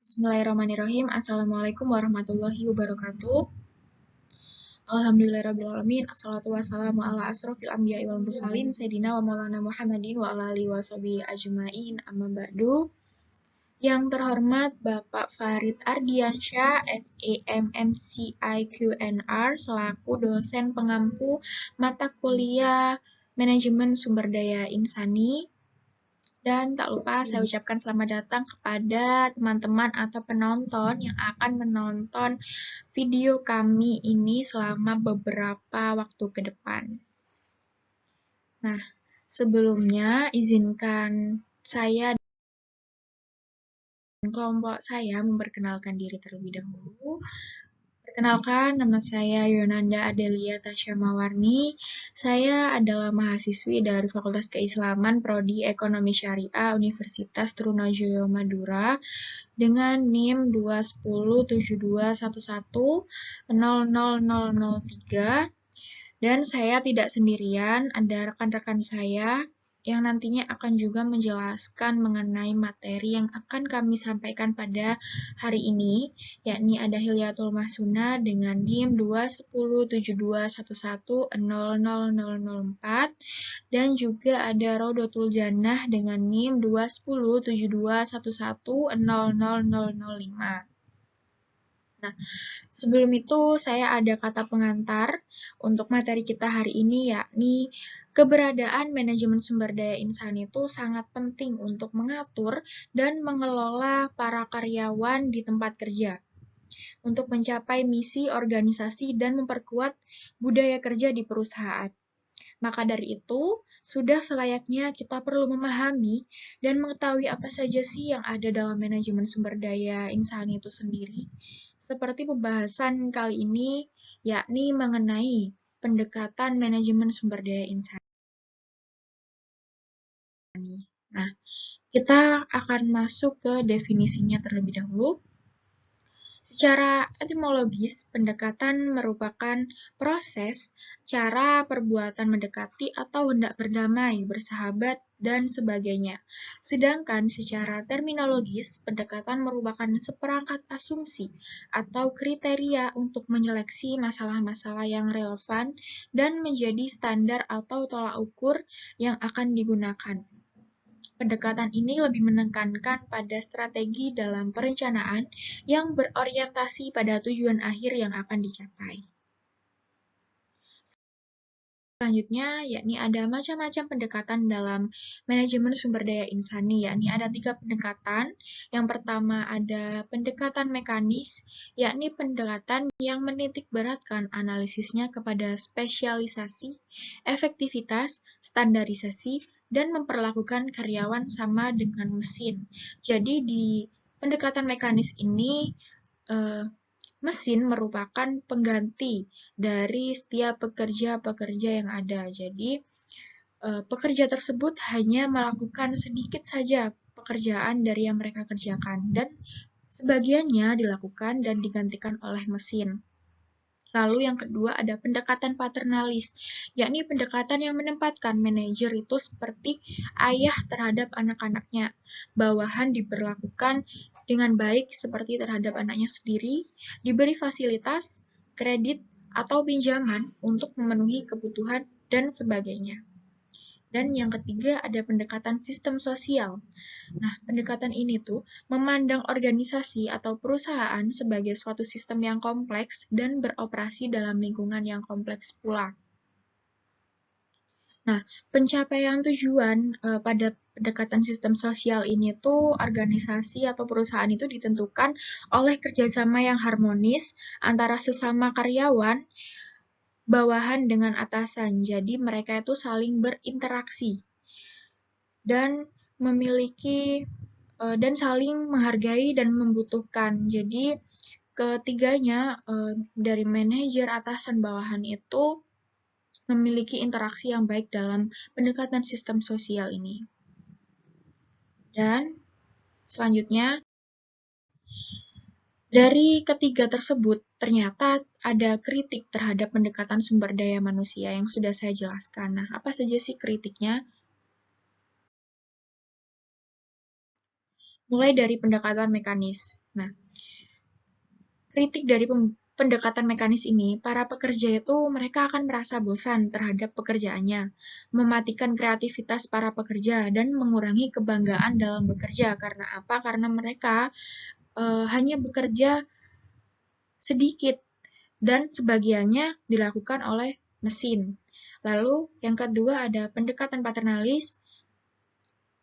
Bismillahirrahmanirrahim. Assalamualaikum warahmatullahi wabarakatuh. Alhamdulillahirrabbilalamin. Assalatu wassalamu ala asrofil anbiya'i wal mursalin Sayyidina wa maulana Muhammadin wa ala alihi wa sahbihi ajma'in. Amma ba'du. Yang terhormat Bapak Farid Ardiansyah, SEMMCIQNR, selaku dosen pengampu mata kuliah Manajemen Sumber Daya Insani. Dan tak lupa saya ucapkan selamat datang kepada teman-teman atau penonton yang akan menonton video kami ini selama beberapa waktu ke depan. Nah, sebelumnya izinkan saya dan kelompok saya memperkenalkan diri terlebih dahulu. Perkenalkan, nama saya Yonanda Adelia Tasya Mawarni. Saya adalah mahasiswi dari Fakultas Keislaman Prodi Ekonomi Syariah Universitas Trunojoyo Madura dengan NIM 2107211000003. Dan saya tidak sendirian, ada rekan-rekan saya yang nantinya akan juga menjelaskan mengenai materi yang akan kami sampaikan pada hari ini, yakni ada Hilyatul Mahsuna dengan NIM 2107211000004 dan juga ada Rodotul Jannah dengan NIM 2107211000005. Nah, sebelum itu saya ada kata pengantar untuk materi kita hari ini, yakni keberadaan manajemen sumber daya insan itu sangat penting untuk mengatur dan mengelola para karyawan di tempat kerja untuk mencapai misi organisasi dan memperkuat budaya kerja di perusahaan. Maka dari itu, sudah selayaknya kita perlu memahami dan mengetahui apa saja sih yang ada dalam manajemen sumber daya insan itu sendiri. Seperti pembahasan kali ini, yakni mengenai pendekatan manajemen sumber daya insan. Nah, kita akan masuk ke definisinya terlebih dahulu. Secara etimologis, pendekatan merupakan proses, cara, perbuatan mendekati atau hendak berdamai, bersahabat, dan sebagainya. Sedangkan secara terminologis, pendekatan merupakan seperangkat asumsi atau kriteria untuk menyeleksi masalah-masalah yang relevan dan menjadi standar atau tolak ukur yang akan digunakan. Pendekatan ini lebih menekankan pada strategi dalam perencanaan yang berorientasi pada tujuan akhir yang akan dicapai. Selanjutnya, yakni ada macam-macam pendekatan dalam manajemen sumber daya insani, yakni ada 3 pendekatan. Yang pertama ada pendekatan mekanis, yakni pendekatan yang menitik beratkan analisisnya kepada spesialisasi, efektivitas, standarisasi, dan memperlakukan karyawan sama dengan mesin. Jadi di pendekatan mekanis ini, mesin merupakan pengganti dari setiap pekerja-pekerja yang ada. Jadi, pekerja tersebut hanya melakukan sedikit saja pekerjaan dari yang mereka kerjakan, dan sebagiannya dilakukan dan digantikan oleh mesin. Lalu yang kedua ada pendekatan paternalis, yakni pendekatan yang menempatkan manajer itu seperti ayah terhadap anak-anaknya. Bawahan diperlakukan dengan baik seperti terhadap anaknya sendiri, diberi fasilitas, kredit, atau pinjaman untuk memenuhi kebutuhan dan sebagainya. Dan yang ketiga ada pendekatan sistem sosial. Nah, pendekatan ini tuh memandang organisasi atau perusahaan sebagai suatu sistem yang kompleks dan beroperasi dalam lingkungan yang kompleks pula. Nah, pencapaian tujuan pada pendekatan sistem sosial ini tuh organisasi atau perusahaan itu ditentukan oleh kerjasama yang harmonis antara sesama karyawan, bawahan dengan atasan. Jadi mereka itu saling berinteraksi dan memiliki dan saling menghargai dan membutuhkan. Jadi ketiganya dari manajer, atasan, bawahan itu memiliki interaksi yang baik dalam pendekatan sistem sosial ini. Dan selanjutnya, dari ketiga tersebut, ternyata ada kritik terhadap pendekatan sumber daya manusia yang sudah saya jelaskan. Nah, apa saja sih kritiknya? mulai dari pendekatan mekanis. Nah, kritik dari pendekatan mekanis ini, para pekerja itu mereka akan merasa bosan terhadap pekerjaannya, mematikan kreativitas para pekerja, dan mengurangi kebanggaan dalam bekerja. Karena apa? Karena mereka hanya bekerja sedikit dan sebagiannya dilakukan oleh mesin. Lalu yang kedua ada pendekatan paternalis.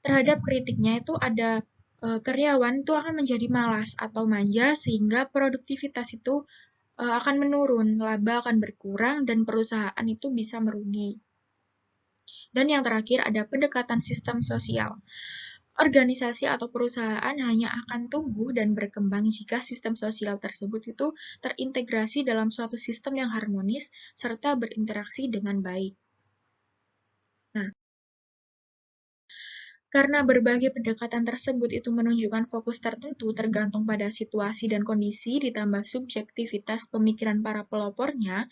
Terhadap kritiknya itu ada karyawan itu akan menjadi malas atau manja sehingga produktivitas itu akan menurun, laba akan berkurang dan perusahaan itu bisa merugi. Dan yang terakhir ada pendekatan sistem sosial. Organisasi atau perusahaan hanya akan tumbuh dan berkembang jika sistem sosial tersebut itu terintegrasi dalam suatu sistem yang harmonis serta berinteraksi dengan baik. Nah, karena berbagai pendekatan tersebut itu menunjukkan fokus tertentu tergantung pada situasi dan kondisi ditambah subjektivitas pemikiran para pelopornya,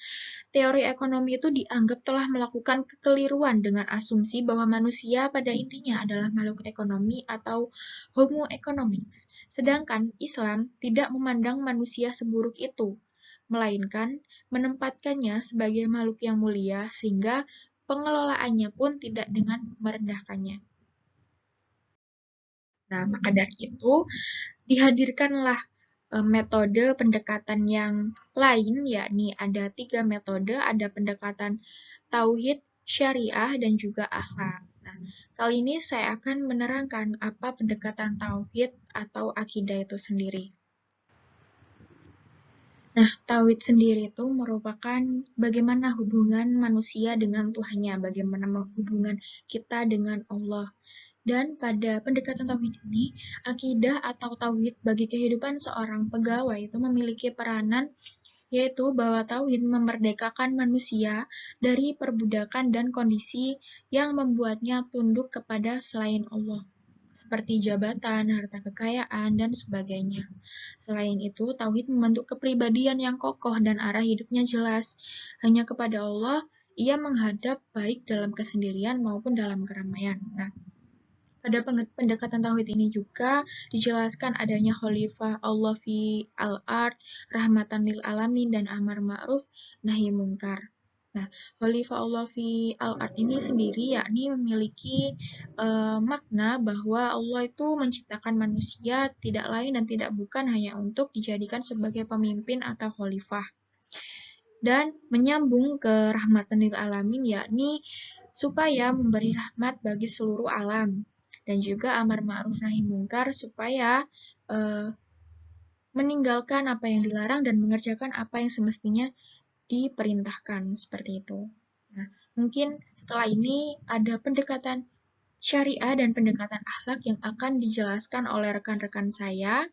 teori ekonomi itu dianggap telah melakukan kekeliruan dengan asumsi bahwa manusia pada intinya adalah makhluk ekonomi atau homo economics. Sedangkan Islam tidak memandang manusia seburuk itu, melainkan menempatkannya sebagai makhluk yang mulia sehingga pengelolaannya pun tidak dengan merendahkannya. Nah, maka dari itu dihadirkanlah metode pendekatan yang lain, yakni ada 3 metode, ada pendekatan tauhid, syariah, dan juga akhlak. Nah, kali ini saya akan menerangkan apa pendekatan tauhid atau akidah itu sendiri. Nah, tauhid sendiri itu merupakan bagaimana hubungan manusia dengan Tuhannya, bagaimana hubungan kita dengan Allah. Dan pada pendekatan tauhid ini, akidah atau tauhid bagi kehidupan seorang pegawai itu memiliki peranan yaitu bahwa tauhid memerdekakan manusia dari perbudakan dan kondisi yang membuatnya tunduk kepada selain Allah, seperti jabatan, harta kekayaan, dan sebagainya. Selain itu, tauhid membentuk kepribadian yang kokoh dan arah hidupnya jelas. Hanya kepada Allah, ia menghadap baik dalam kesendirian maupun dalam keramaian. Nah, pada pendekatan tauhid ini juga dijelaskan adanya khalifah Allah fi al-ard, rahmatan lil alamin, dan amar ma'ruf nahi mungkar. Nah, khalifah Allah fi al-ard ini sendiri yakni memiliki makna bahwa Allah itu menciptakan manusia tidak lain dan tidak bukan hanya untuk dijadikan sebagai pemimpin atau khalifah. Dan menyambung ke rahmatan lil alamin yakni supaya memberi rahmat bagi seluruh alam dan juga amar ma'ruf nahi mungkar supaya meninggalkan apa yang dilarang dan mengerjakan apa yang semestinya diperintahkan seperti itu. Nah, mungkin setelah ini ada pendekatan syariah dan pendekatan akhlak yang akan dijelaskan oleh rekan-rekan saya.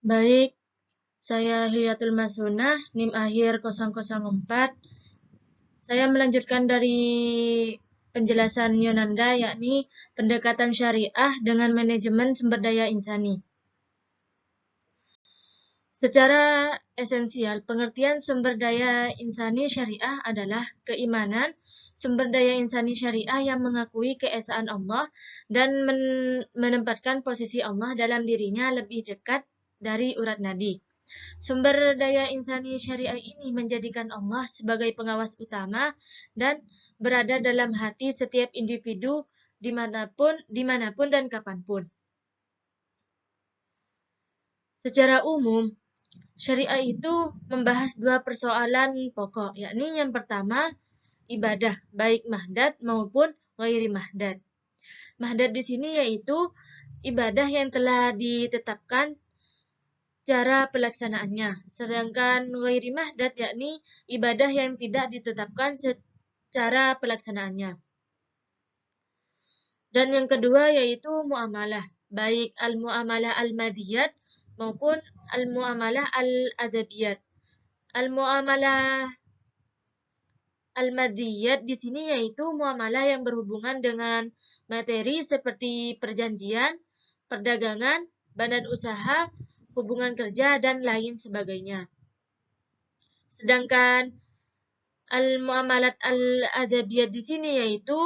Baik, saya Hilyatul Masunah, NIM akhir 004. Saya melanjutkan dari penjelasan Yonanda, yakni pendekatan syariah dengan manajemen sumber daya insani. Secara esensial, pengertian sumber daya insani syariah adalah keimanan sumber daya insani syariah yang mengakui keesaan Allah dan menempatkan posisi Allah dalam dirinya lebih dekat dari urat nadi. Sumber daya insani syariah ini menjadikan Allah sebagai pengawas utama dan berada dalam hati setiap individu dimanapun dan kapanpun. Secara umum, syariah itu membahas dua persoalan pokok, yakni yang pertama, ibadah, baik mahdat maupun ghairi mahdat. Mahdat di sini yaitu ibadah yang telah ditetapkan cara pelaksanaannya. Sedangkan ghairi mahdat yakni ibadah yang tidak ditetapkan secara pelaksanaannya. Dan yang kedua yaitu muamalah, baik al-muamalah al-madiyat maupun al-muamalah al-adabiyat. Al-muamalah al-madiyat di sini yaitu muamalah yang berhubungan dengan materi seperti perjanjian, perdagangan, badan usaha, hubungan kerja, dan lain sebagainya. Sedangkan Al-muamalat al-adabiyah di sini yaitu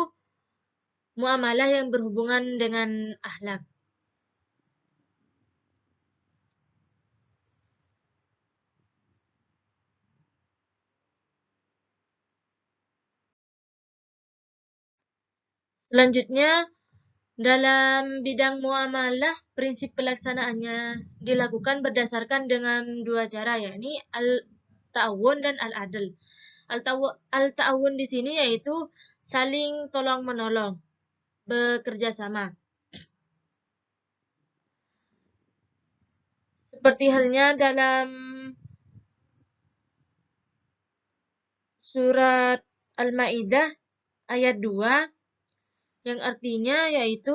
muamalah yang berhubungan dengan akhlak. Selanjutnya, dalam bidang muamalah, prinsip pelaksanaannya dilakukan berdasarkan dengan dua cara, yakni al-ta'awun dan al-adl. Al-ta'awun di sini yaitu saling tolong-menolong, bekerja sama. Seperti halnya dalam surat Al-Maidah ayat 2 yang artinya yaitu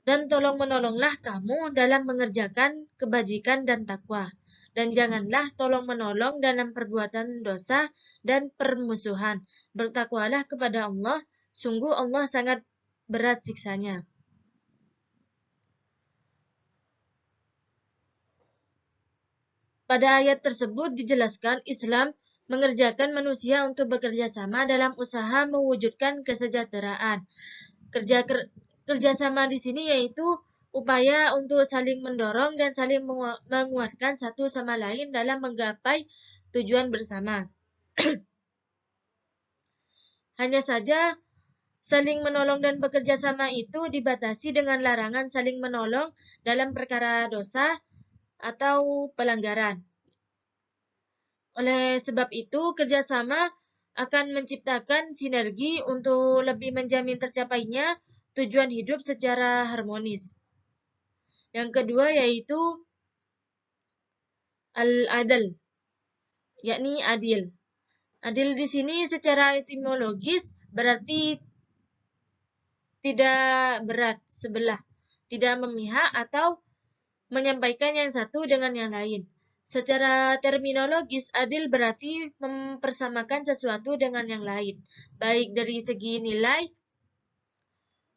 dan tolong-menolonglah kamu dalam mengerjakan kebajikan dan takwa. Dan janganlah tolong-menolong dalam perbuatan dosa dan permusuhan. Bertakwalah kepada Allah, sungguh Allah sangat berat siksanya. Pada ayat tersebut dijelaskan Islam mengerjakan manusia untuk bekerja sama dalam usaha mewujudkan kesejahteraan. Kerjasama di sini yaitu upaya untuk saling mendorong dan saling menguatkan satu sama lain dalam menggapai tujuan bersama. Hanya saja saling menolong dan bekerja sama itu dibatasi dengan larangan saling menolong dalam perkara dosa atau pelanggaran. Oleh sebab itu, kerjasama akan menciptakan sinergi untuk lebih menjamin tercapainya tujuan hidup secara harmonis. Yang kedua yaitu al-adl, yakni adil. Adil di sini secara etimologis berarti tidak berat sebelah, tidak memihak atau menyampaikan yang satu dengan yang lain. Secara terminologis, adil berarti mempersamakan sesuatu dengan yang lain, baik dari segi nilai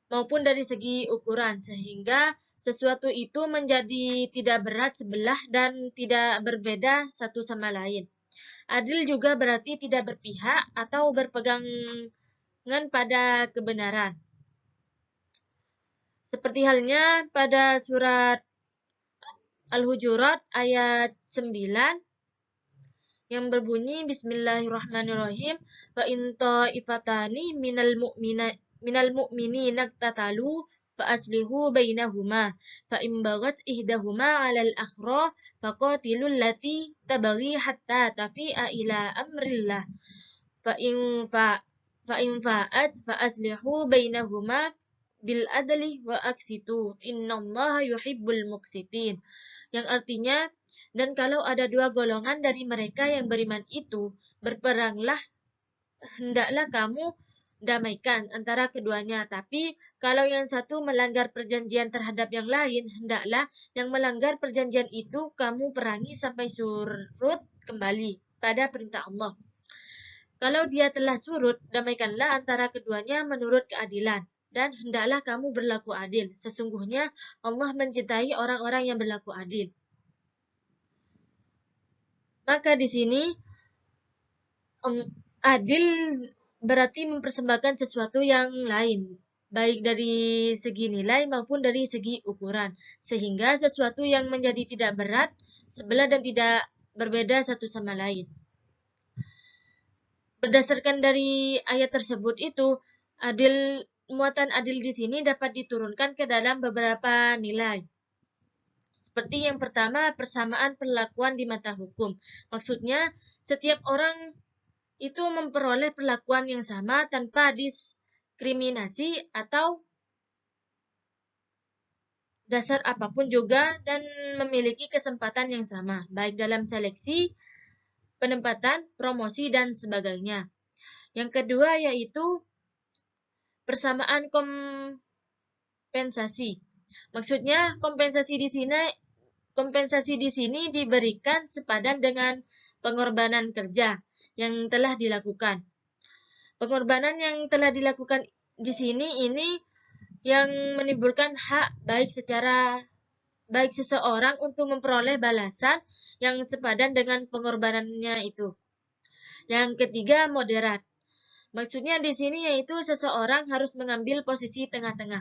maupun dari segi ukuran, sehingga sesuatu itu menjadi tidak berat sebelah dan tidak berbeda satu sama lain. Adil juga berarti tidak berpihak atau berpegangan pada kebenaran. Seperti halnya pada surat Al-Hujurat ayat 9 yang berbunyi Bismillahirrahmanirrahim fa in ta'ifatani minal mu'minina iqtatalu fa aslihu bainahuma fa in baghat ihdahuma 'alal akhra faqatilul lati tabghi hatta tafi'a ila amrillah fa in fa'at fa aslihu bainahuma bil adli wa aqsitu innallaha yuhibbul muqsitin, yang artinya dan kalau ada dua golongan dari mereka yang beriman itu berperanglah, hendaklah kamu damaikan antara keduanya. Tapi kalau yang satu melanggar perjanjian terhadap yang lain, hendaklah yang melanggar perjanjian itu kamu perangi sampai surut kembali pada perintah Allah. Kalau dia telah surut, damaikanlah antara keduanya menurut keadilan. Dan hendaklah kamu berlaku adil. Sesungguhnya Allah mencintai orang-orang yang berlaku adil. Maka di sini adil berarti mempersembahkan sesuatu yang lain, baik dari segi nilai maupun dari segi ukuran, sehingga sesuatu yang menjadi tidak berat sebelah dan tidak berbeda satu sama lain. Berdasarkan dari ayat tersebut itu, muatan adil di sini dapat diturunkan ke dalam beberapa nilai. Seperti yang pertama, persamaan perlakuan di mata hukum. Maksudnya, setiap orang itu memperoleh perlakuan yang sama tanpa diskriminasi atau dasar apapun juga dan memiliki kesempatan yang sama, baik dalam seleksi, penempatan, promosi, dan sebagainya. Yang kedua yaitu persamaan kompensasi. Maksudnya kompensasi di sini diberikan sepadan dengan pengorbanan kerja yang telah dilakukan. Pengorbanan yang telah dilakukan di sini ini yang menimbulkan hak baik seseorang untuk memperoleh balasan yang sepadan dengan pengorbanannya itu. Yang ketiga, moderat. Maksudnya di sini yaitu seseorang harus mengambil posisi tengah-tengah,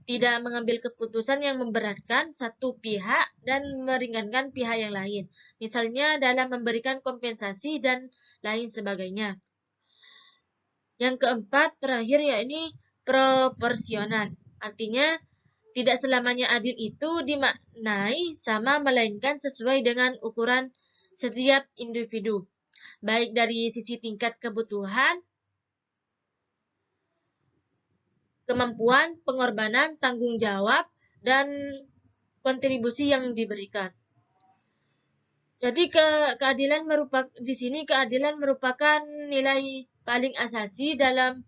tidak mengambil keputusan yang memberatkan satu pihak dan meringankan pihak yang lain. Misalnya dalam memberikan kompensasi dan lain sebagainya. Yang keempat, terakhir yakni proporsional. Artinya tidak selamanya adil itu dimaknai sama, melainkan sesuai dengan ukuran setiap individu, baik dari sisi tingkat kebutuhan, kemampuan, pengorbanan, tanggung jawab, dan kontribusi yang diberikan. Jadi di sini keadilan merupakan nilai paling asasi dalam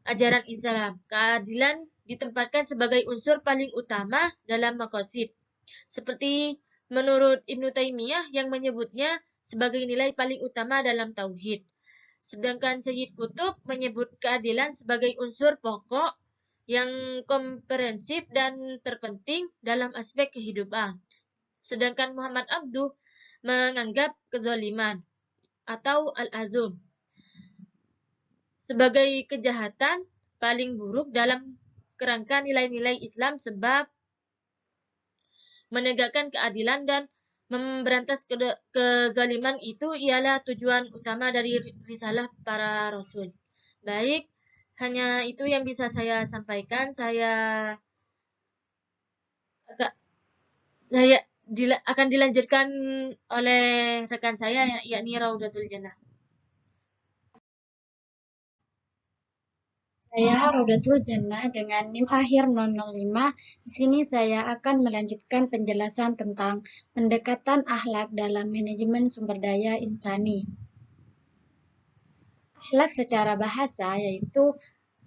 ajaran Islam. Keadilan ditempatkan sebagai unsur paling utama dalam maqasid. Seperti menurut Ibnu Taimiyah yang menyebutnya sebagai nilai paling utama dalam tauhid. Sedangkan Sayyid Qutb menyebut keadilan sebagai unsur pokok yang komprehensif dan terpenting dalam aspek kehidupan. Sedangkan Muhammad Abduh menganggap kezaliman atau al-azum sebagai kejahatan paling buruk dalam kerangka nilai-nilai Islam, sebab menegakkan keadilan dan memberantas kezaliman itu ialah tujuan utama dari risalah para rasul. Baik, hanya itu yang bisa saya sampaikan. Saya akan dilanjutkan oleh rekan saya, yakni Raudatul Jannah. Saya Rodatul Jannah dengan NIM akhir 005. Di sini saya akan melanjutkan penjelasan tentang pendekatan akhlak dalam manajemen sumber daya insani. Akhlak secara bahasa yaitu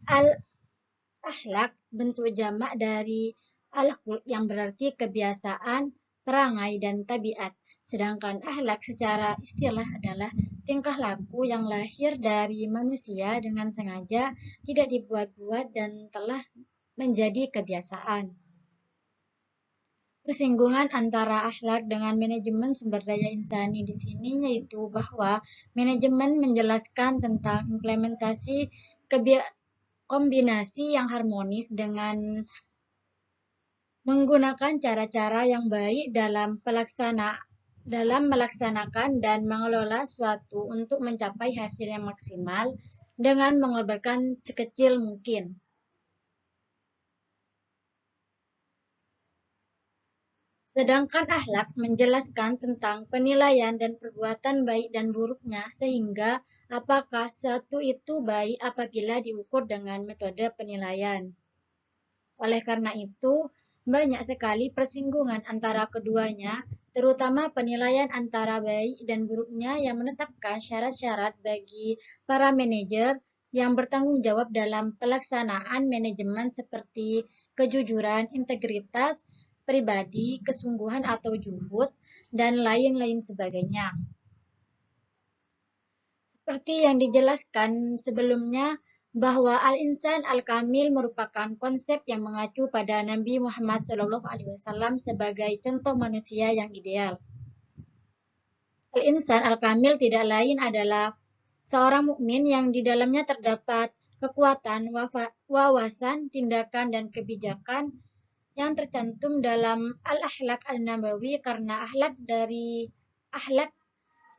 al-akhlak, bentuk jamak dari al-khulq yang berarti kebiasaan, perangai, dan tabiat. Sedangkan akhlak secara istilah adalah tingkah laku yang lahir dari manusia dengan sengaja, tidak dibuat-buat, dan telah menjadi kebiasaan. Persinggungan antara akhlak dengan manajemen sumber daya insani di sini yaitu bahwa manajemen menjelaskan tentang implementasi kombinasi yang harmonis dengan menggunakan cara-cara yang baik dalam melaksanakan dan mengelola suatu untuk mencapai hasil yang maksimal dengan mengorbankan sekecil mungkin. Sedangkan akhlak menjelaskan tentang penilaian dan perbuatan baik dan buruknya, sehingga apakah suatu itu baik apabila diukur dengan metode penilaian. Oleh karena itu, banyak sekali persinggungan antara keduanya, terutama penilaian antara baik dan buruknya yang menetapkan syarat-syarat bagi para manajer yang bertanggung jawab dalam pelaksanaan manajemen seperti kejujuran, integritas pribadi, kesungguhan atau juhud, dan lain-lain sebagainya. Seperti yang dijelaskan sebelumnya, bahwa al-insan al-kamil merupakan konsep yang mengacu pada Nabi Muhammad SAW sebagai contoh manusia yang ideal. Al-insan al-kamil tidak lain adalah seorang mukmin yang di dalamnya terdapat kekuatan, wawasan, tindakan, dan kebijakan yang tercantum dalam al-akhlak al-nabawi, karena akhlak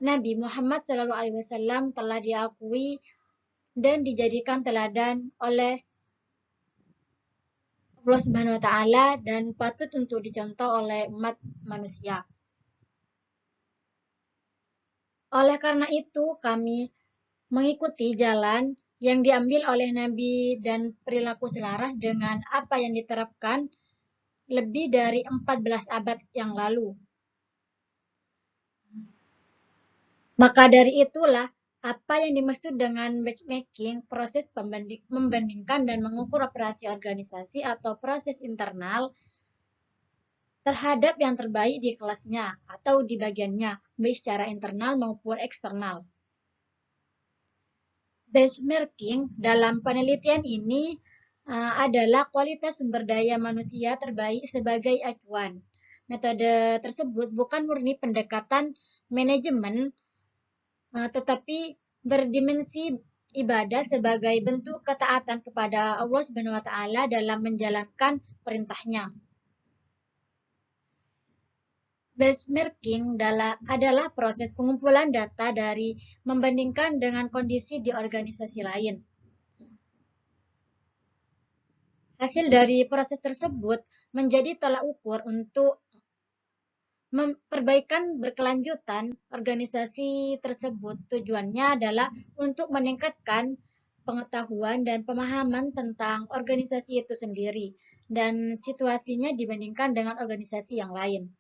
Nabi Muhammad SAW telah diakui dan dijadikan teladan oleh Allah Subhanahu wa taala dan patut untuk dicontoh oleh umat manusia. Oleh karena itu, kami mengikuti jalan yang diambil oleh Nabi dan perilaku selaras dengan apa yang diterapkan lebih dari 14 abad yang lalu. Maka dari itulah, apa yang dimaksud dengan benchmarking, proses membandingkan dan mengukur operasi organisasi atau proses internal terhadap yang terbaik di kelasnya atau di bagiannya, baik secara internal maupun eksternal. Benchmarking dalam penelitian ini adalah kualitas sumber daya manusia terbaik sebagai acuan. Metode tersebut bukan murni pendekatan manajemen, tetapi berdimensi ibadah sebagai bentuk ketaatan kepada Allah Subhanahu wa taala dalam menjalankan perintahnya. Benchmarking adalah proses pengumpulan data dari membandingkan dengan kondisi di organisasi lain. Hasil dari proses tersebut menjadi tolak ukur untuk perbaikan berkelanjutan organisasi tersebut. Tujuannya adalah untuk meningkatkan pengetahuan dan pemahaman tentang organisasi itu sendiri dan situasinya dibandingkan dengan organisasi yang lain.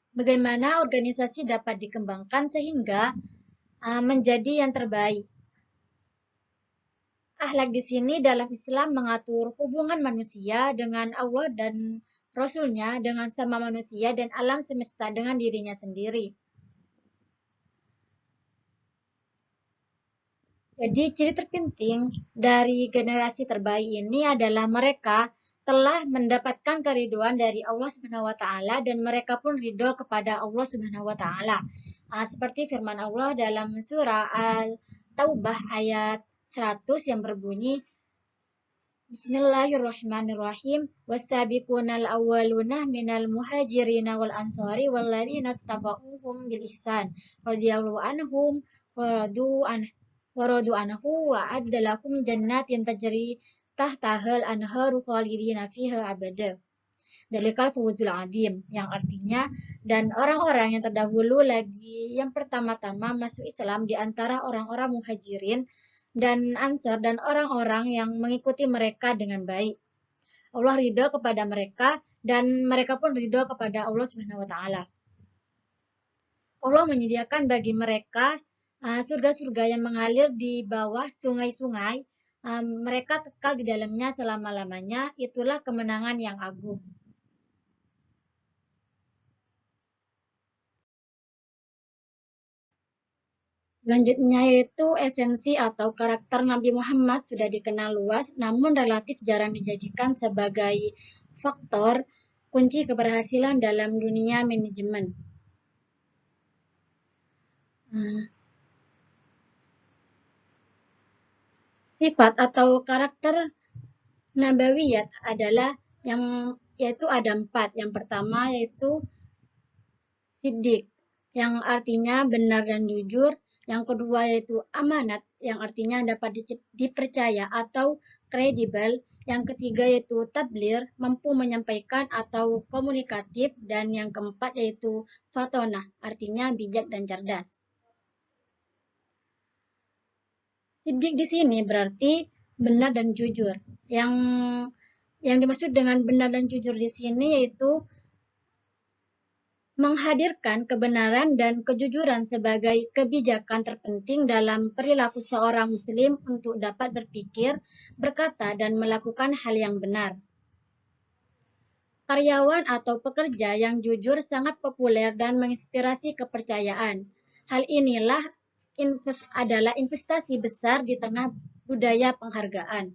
Bagaimana organisasi dapat dikembangkan sehingga menjadi yang terbaik. Akhlak di sini dalam Islam mengatur hubungan manusia dengan Allah dan Rasul-Nya, dengan sama manusia dan alam semesta dengan dirinya sendiri. Jadi ciri terpenting dari generasi terbaik ini adalah mereka telah mendapatkan keriduan dari Allah Subhanahu wa taala dan mereka pun ridho kepada Allah Subhanahu wa taala. Seperti firman Allah dalam surah Al-Taubah ayat 100 yang berbunyi Bismillahirrahmanirrahim. Wasabiqunal awwaluna minal muhajirina wal ansari walladzina tabauhum bil ihsan radhiyallahu anhum waradu anhu wa adda lahum jannatin tajri tahtahal anharu khalidina fiha abada. Dalikal fawzul adim, yang artinya dan orang-orang yang terdahulu lagi yang pertama-tama masuk Islam di antara orang-orang muhajirin dan ansor dan orang-orang yang mengikuti mereka dengan baik. Allah ridho kepada mereka dan mereka pun ridho kepada Allah Subhanahu wa taala. Allah menyediakan bagi mereka surga-surga yang mengalir di bawah sungai-sungai. Mereka kekal di dalamnya selama-lamanya. Itulah kemenangan yang agung. Selanjutnya yaitu esensi atau karakter Nabi Muhammad sudah dikenal luas, namun relatif jarang dijadikan sebagai faktor kunci keberhasilan dalam dunia manajemen. Sifat atau karakter Nabawiyat adalah yaitu ada 4. Yang pertama yaitu Siddiq, yang artinya benar dan jujur. Yang kedua yaitu amanat, yang artinya dapat dipercaya atau kredibel. Yang ketiga yaitu tablir, mampu menyampaikan atau komunikatif. Dan yang keempat yaitu fatonah, artinya bijak dan cerdas. Siddiq di sini berarti benar dan jujur. Yang dimaksud dengan benar dan jujur di sini yaitu menghadirkan kebenaran dan kejujuran sebagai kebijakan terpenting dalam perilaku seorang muslim untuk dapat berpikir, berkata, dan melakukan hal yang benar. Karyawan atau pekerja yang jujur sangat populer dan menginspirasi kepercayaan. Hal inilah adalah investasi besar di tengah budaya penghargaan.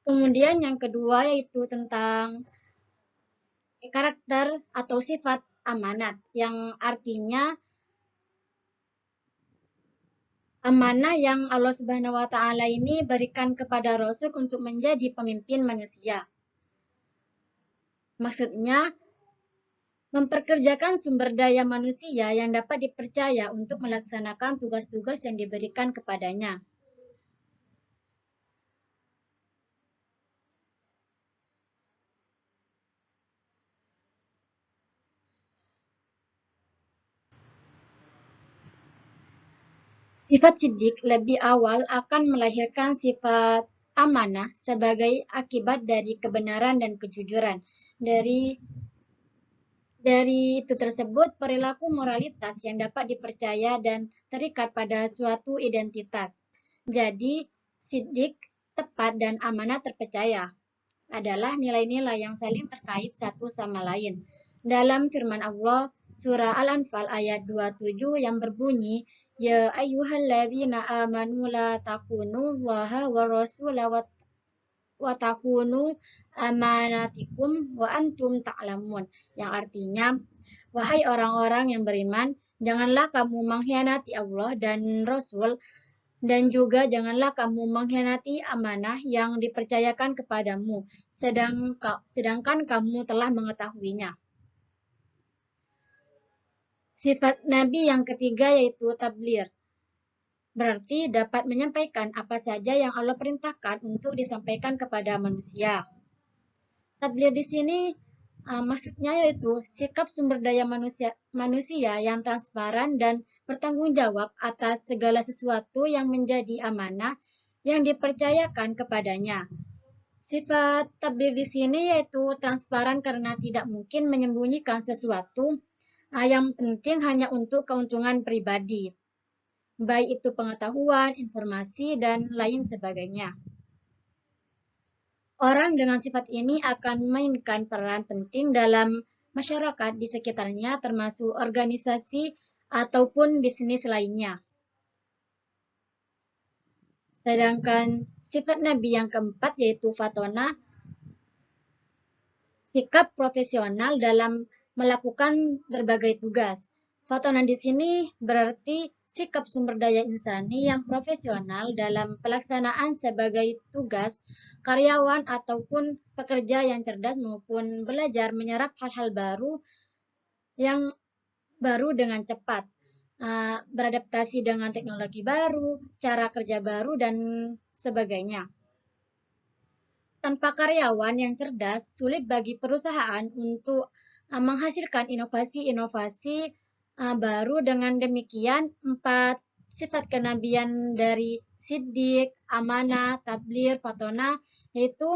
Kemudian yang kedua yaitu tentang karakter atau sifat amanat, yang artinya amanah yang Allah Subhanahu wa taala ini berikan kepada Rasul untuk menjadi pemimpin manusia. Maksudnya memperkerjakan sumber daya manusia yang dapat dipercaya untuk melaksanakan tugas-tugas yang diberikan kepadanya. Sifat siddiq lebih awal akan melahirkan sifat amanah sebagai akibat dari kebenaran dan kejujuran. Dari itu tersebut, perilaku moralitas yang dapat dipercaya dan terikat pada suatu identitas. Jadi, siddiq, tepat, dan amanah terpercaya adalah nilai-nilai yang saling terkait satu sama lain. Dalam firman Allah, surah Al-Anfal ayat 27 yang berbunyi, Ya ayyuhalladzina amanu la takunu Allaha wa rasula wa takunu amanatikum wa antum ta'lamun. Yang artinya, Wahai orang-orang yang beriman, janganlah kamu mengkhianati Allah dan Rasul, dan juga janganlah kamu mengkhianati amanah yang dipercayakan kepadamu, sedangkan kamu telah mengetahuinya. Sifat Nabi yang ketiga yaitu tabligh. Berarti dapat menyampaikan apa saja yang Allah perintahkan untuk disampaikan kepada manusia. Tabligh di sini maksudnya yaitu sikap sumber daya manusia yang transparan dan bertanggung jawab atas segala sesuatu yang menjadi amanah yang dipercayakan kepadanya. Sifat tabligh di sini yaitu transparan karena tidak mungkin menyembunyikan sesuatu yang penting hanya untuk keuntungan pribadi, baik itu pengetahuan, informasi, dan lain sebagainya. Orang dengan sifat ini akan memainkan peran penting dalam masyarakat di sekitarnya, termasuk organisasi ataupun bisnis lainnya. Sedangkan sifat Nabi yang keempat yaitu fatona, sikap profesional dalam melakukan berbagai tugas. Fatona di sini berarti sikap sumber daya insani yang profesional dalam pelaksanaan sebagai tugas karyawan ataupun pekerja yang cerdas maupun belajar menyerap hal-hal baru dengan cepat, beradaptasi dengan teknologi baru, cara kerja baru, dan sebagainya. Tanpa karyawan yang cerdas, sulit bagi perusahaan untuk menghasilkan inovasi-inovasi baru. Dengan demikian, 4 sifat kenabian dari Siddiq, amanah, tabligh, fatona yaitu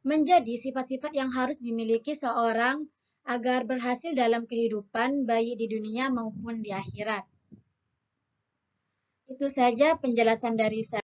menjadi sifat-sifat yang harus dimiliki seorang agar berhasil dalam kehidupan baik di dunia maupun di akhirat. Itu saja penjelasan dari saya.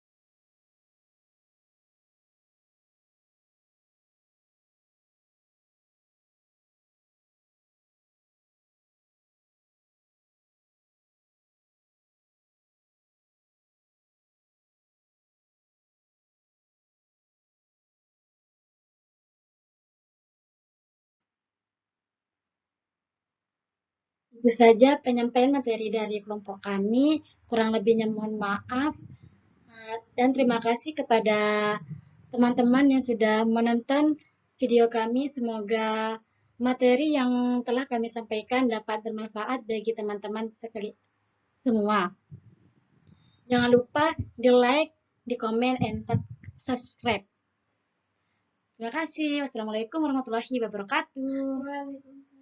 Itu saja penyampaian materi dari kelompok kami. Kurang lebihnya mohon maaf. Dan terima kasih kepada teman-teman yang sudah menonton video kami. Semoga materi yang telah kami sampaikan dapat bermanfaat bagi teman-teman semua. Jangan lupa di like, di komen, and subscribe. Terima kasih. Wassalamualaikum warahmatullahi wabarakatuh.